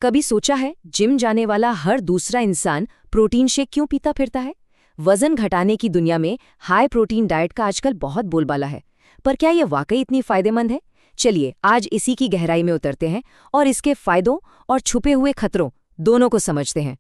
कभी सोचा है जिम जाने वाला हर दूसरा इंसान प्रोटीन शेक क्यों पीता फिरता है? वजन घटाने की दुनिया में हाई प्रोटीन डाइट का आजकल बहुत बोलबाला है, पर क्या ये वाकई इतनी फायदेमंद है? चलिए आज इसी की गहराई में उतरते हैं और इसके फायदों और छुपे हुए खतरों दोनों को समझते हैं।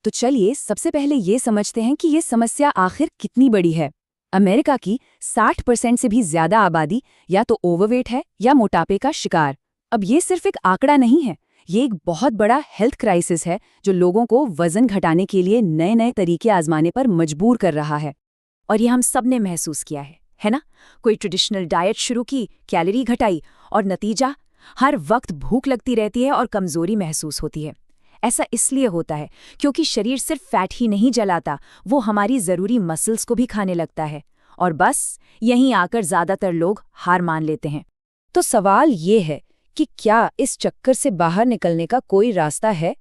तो चलिए सबसे पहले ये समझते हैं कि ये समस्या आखिर कितनी बड़ी है। अमेरिका की 60% से भी ज्यादा आबादी या तो ओवरवेट है या मोटापे का शिकार। अब ये सिर्फ एक आंकड़ा नहीं है, ये एक बहुत बड़ा हेल्थ क्राइसिस है जो लोगों को वजन घटाने के लिए नए नए तरीके आजमाने पर मजबूर कर रहा है। और ये हम सब ने महसूस किया है ना? कोई ट्रेडिशनल डाइट शुरू की, कैलोरी घटाई और नतीजा हर वक्त भूख लगती रहती है और कमजोरी महसूस होती है। ऐसा इसलिए होता है क्योंकि शरीर सिर्फ फैट ही नहीं जलाता, वो हमारी ज़रूरी मसल्स को भी खाने लगता है। और बस यहीं आकर ज़्यादातर लोग हार मान लेते हैं। तो सवाल ये है कि क्या इस चक्कर से बाहर निकलने का कोई रास्ता है?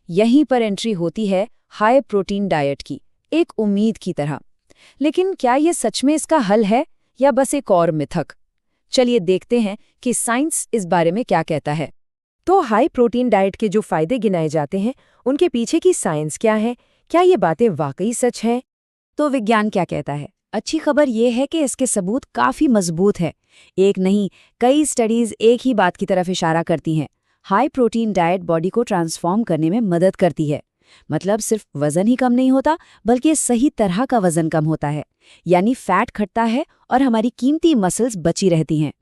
यहीं पर एंट्री होती है हाई प्रोटीन डाइट की, एक उम्मीद की तरह। लेकिन क्या ये सच में इसका हल है या बस एक और मिथक? चलिए देखते हैं कि साइंस इस बारे में क्या कहता है। तो हाई प्रोटीन डाइट के जो फायदे गिनाए जाते हैं, उनके पीछे की साइंस क्या है? क्या ये बातें वाकई सच हैं? तो विज्ञान क्या कहता है? अच्छी खबर ये है कि इसके सबूत काफ़ी मजबूत है। एक नहीं, कई स्टडीज़ एक ही बात की तरफ इशारा करती हैं। हाई प्रोटीन डाइट बॉडी को ट्रांसफॉर्म करने में मदद करती है। मतलब सिर्फ वज़न ही कम नहीं होता, बल्कि सही तरह का वज़न कम होता है, यानी फैट घटता है और हमारी कीमती मसल्स बची रहती हैं।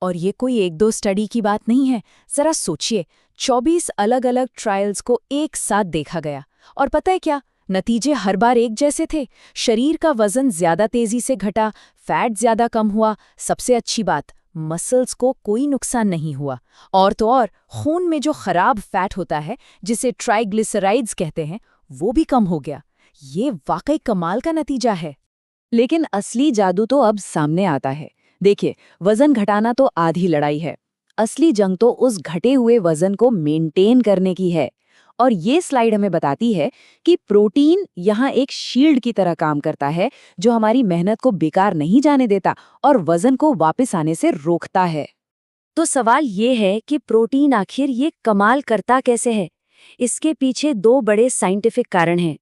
और ये कोई एक दो स्टडी की बात नहीं है। ज़रा सोचिए, 24 अलग अलग ट्रायल्स को एक साथ देखा गया और पता है क्या? नतीजे हर बार एक जैसे थे। शरीर का वजन ज्यादा तेजी से घटा, फैट ज्यादा कम हुआ, सबसे अच्छी बात मसल्स को कोई नुकसान नहीं हुआ। और तो और खून में जो खराब फैट होता है, जिसे ट्राइग्लिसराइड्स कहते हैं, वो भी कम हो गया। ये वाकई कमाल का नतीजा है। लेकिन असली जादू तो अब सामने आता है। देखिए, वजन घटाना तो आधी लड़ाई है, असली जंग तो उस घटे हुए वजन को मेंटेन करने की है। और ये स्लाइड हमें बताती है कि प्रोटीन यहाँ एक शील्ड की तरह काम करता है, जो हमारी मेहनत को बेकार नहीं जाने देता और वजन को वापस आने से रोकता है। तो सवाल ये है कि प्रोटीन आखिर ये कमाल करता कैसे है? इसके पीछे दो बड़े साइंटिफिक कारण हैं।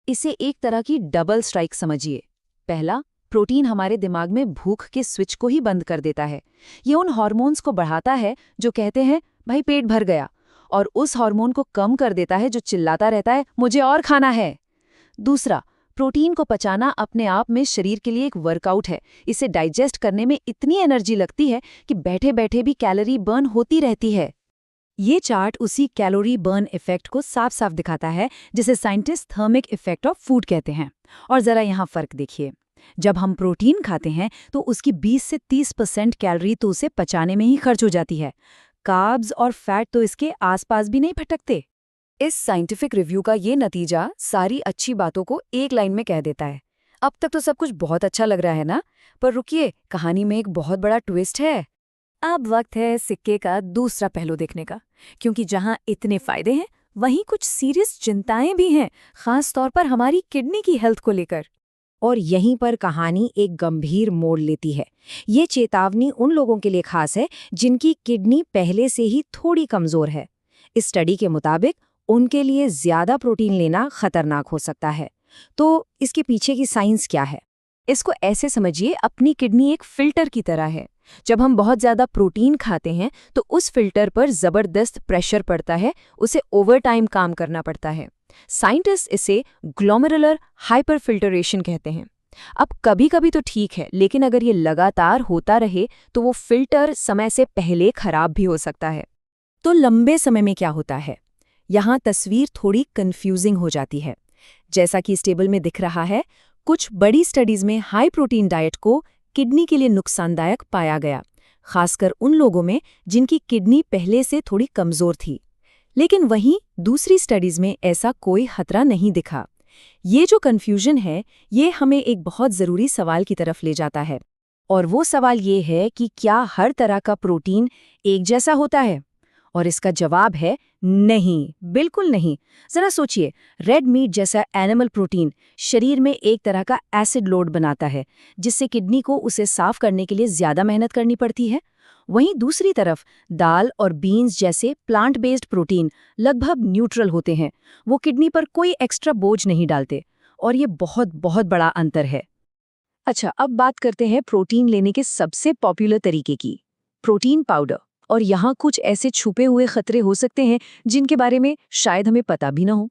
इसे एक तरह की डबल स्ट्राइक समझिए। पहला, प्रोटीन हमारे दिमाग में भूख के स्विच को ही बंद कर देता है। ये उन हार्मोन्स को बढ़ाता है जो कहते हैं भाई पेट भर गया, और उस हार्मोन को कम कर देता है जो चिल्लाता रहता है मुझे और खाना है। दूसरा, प्रोटीन को पचाना अपने आप में शरीर के लिए एक वर्कआउट है। इसे डाइजेस्ट करने में इतनी एनर्जी लगती है कि बैठे बैठे भी कैलोरी बर्न होती रहती है। ये चार्ट उसी कैलोरी बर्न इफेक्ट को साफ साफ दिखाता है, जिसे scientist thermic effect of food कहते हैं। और जरा यहाँ फर्क देखिए, जब हम प्रोटीन खाते हैं तो उसकी 20 से 30% कैलोरी तो उसे पचाने में ही खर्च हो जाती है। कार्ब्स और फैट तो इसके आसपास भी नहीं भटकते। इस साइंटिफिक रिव्यू का ये नतीजा सारी अच्छी बातों को एक लाइन में कह देता है। अब तक तो सब कुछ बहुत अच्छा लग रहा है ना? पर रुकिए, कहानी में एक बहुत बड़ा ट्विस्ट है। अब वक्त है सिक्के का दूसरा पहलू देखने का, क्योंकि जहां इतने फायदे हैं, वहीं कुछ सीरियस चिंताएं भी हैं, खास तौर पर हमारी किडनी की हेल्थ को लेकर। और यहीं पर कहानी एक गंभीर मोड़ लेती है। ये चेतावनी उन लोगों के लिए खास है जिनकी किडनी पहले से ही थोड़ी कमजोर है। इस स्टडी के मुताबिक उनके लिए ज्यादा प्रोटीन लेना खतरनाक हो सकता है। तो इसके पीछे की साइंस क्या है? इसको ऐसे समझिए, अपनी किडनी एक फिल्टर की तरह है। जब हम बहुत ज्यादा प्रोटीन खाते हैं तो उस फिल्टर पर जबरदस्त प्रेशर पड़ता है, उसे ओवर टाइम काम करना पड़ता है। साइंटिस्ट इसे ग्लोमेरुलर हाइपरफिल्टरेशन कहते हैं। अब कभी कभी तो ठीक है, लेकिन अगर ये लगातार होता रहे तो वो फिल्टर समय से पहले खराब भी हो सकता है। तो लंबे समय में क्या होता है? यहाँ तस्वीर थोड़ी कंफ्यूजिंग हो जाती है। जैसा कि इस टेबल में दिख रहा है, कुछ बड़ी स्टडीज में हाई प्रोटीन डाइट को किडनी के लिए नुकसानदायक पाया गया, खासकर उन लोगों में जिनकी किडनी पहले से थोड़ी कमजोर थी। लेकिन वहीं दूसरी स्टडीज में ऐसा कोई खतरा नहीं दिखा। ये जो कन्फ्यूजन है, ये हमें एक बहुत ज़रूरी सवाल की तरफ ले जाता है। और वो सवाल ये है कि क्या हर तरह का प्रोटीन एक जैसा होता है? और इसका जवाब है नहीं, बिल्कुल नहीं। जरा सोचिए, रेड मीट जैसा एनिमल प्रोटीन शरीर में एक तरह का एसिड लोड बनाता है, जिससे किडनी को उसे साफ करने के लिए ज्यादा मेहनत करनी पड़ती है। वहीं दूसरी तरफ दाल और बीन्स जैसे प्लांट बेस्ड प्रोटीन लगभग न्यूट्रल होते हैं। वो किडनी पर कोई एक्स्ट्रा बोझ नहीं डालते और ये बहुत बहुत बड़ा अंतर है। अच्छा, अब बात करते हैं प्रोटीन लेने के सबसे पॉपुलर तरीके की, प्रोटीन पाउडर। और यहाँ कुछ ऐसे छुपे हुए खतरे हो सकते हैं जिनके बारे में शायद हमें पता भी ना हो।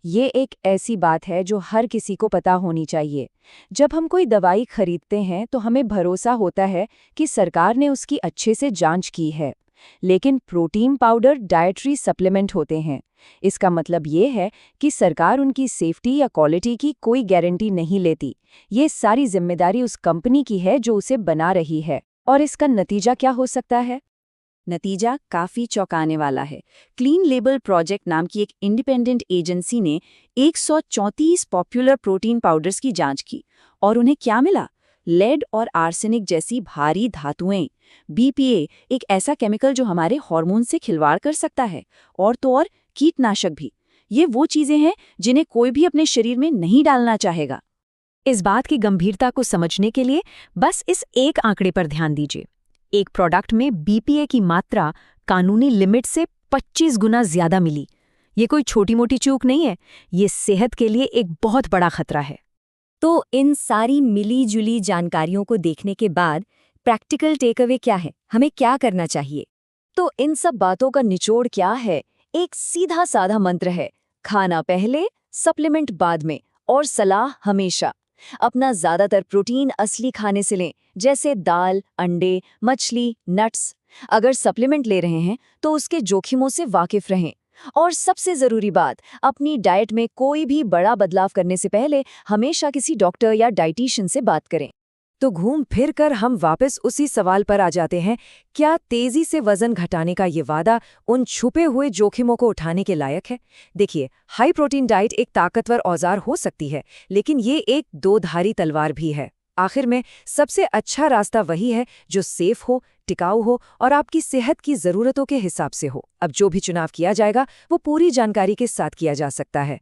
ये एक ऐसी बात है जो हर किसी को पता होनी चाहिए। जब हम कोई दवाई खरीदते हैं तो हमें भरोसा होता है कि सरकार ने उसकी अच्छे से जांच की है, लेकिन प्रोटीन पाउडर डाइटरी सप्लीमेंट होते हैं। इसका मतलब ये है कि सरकार उनकी सेफ्टी या क्वालिटी की कोई गारंटी नहीं लेती। ये सारी जिम्मेदारी उस कंपनी की है जो उसे बना रही है। और इसका नतीजा क्या हो सकता है? नतीजा काफी चौंकाने वाला है। क्लीन लेबल प्रोजेक्ट नाम की एक इंडिपेंडेंट एजेंसी ने 134 पॉपुलर प्रोटीन पाउडर्स की जांच की और उन्हें क्या मिला? लेड और आर्सेनिक जैसी भारी धातुएं, बीपीए, एक ऐसा केमिकल जो हमारे हार्मोन से खिलवाड़ कर सकता है, और तो और कीटनाशक भी। ये वो चीजें हैं जिन्हें कोई भी अपने शरीर में नहीं डालना चाहेगा। इस बात की गंभीरता को समझने के लिए बस इस एक आंकड़े पर ध्यान दीजिए। एक प्रोडक्ट में बीपीए की मात्रा कानूनी लिमिट से 25 गुना ज्यादा मिली। ये कोई छोटी-मोटी चूक नहीं है, ये सेहत के लिए एक बहुत बड़ा खतरा है। तो इन सारी मिली-जुली जानकारियों को देखने के बाद प्रैक्टिकल टेकअवे क्या है? हमें क्या करना चाहिए? तो इन सब बातों का निचोड़ क्या है? एक सीधा साधा मंत्र है, खाना पहले, सप्लीमेंट बाद में, और सलाह हमेशा अपना ज्यादातर प्रोटीन असली खाने से लें, जैसे दाल, अंडे, मछली, नट्स। अगर सप्लीमेंट ले रहे हैं तो उसके जोखिमों से वाकिफ रहें। और सबसे जरूरी बात, अपनी डाइट में कोई भी बड़ा बदलाव करने से पहले हमेशा किसी डॉक्टर या डाइटिशियन से बात करें। तो घूम फिर कर हम वापस उसी सवाल पर आ जाते हैं, क्या तेजी से वजन घटाने का ये वादा उन छुपे हुए जोखिमों को उठाने के लायक है? देखिए, हाई प्रोटीन डाइट एक ताकतवर औजार हो सकती है, लेकिन ये एक दो-धारी तलवार भी है। आखिर में सबसे अच्छा रास्ता वही है जो सेफ हो, टिकाऊ हो और आपकी सेहत की जरूरतों के हिसाब से हो। अब जो भी चुनाव किया जाएगा वो पूरी जानकारी के साथ किया जा सकता है।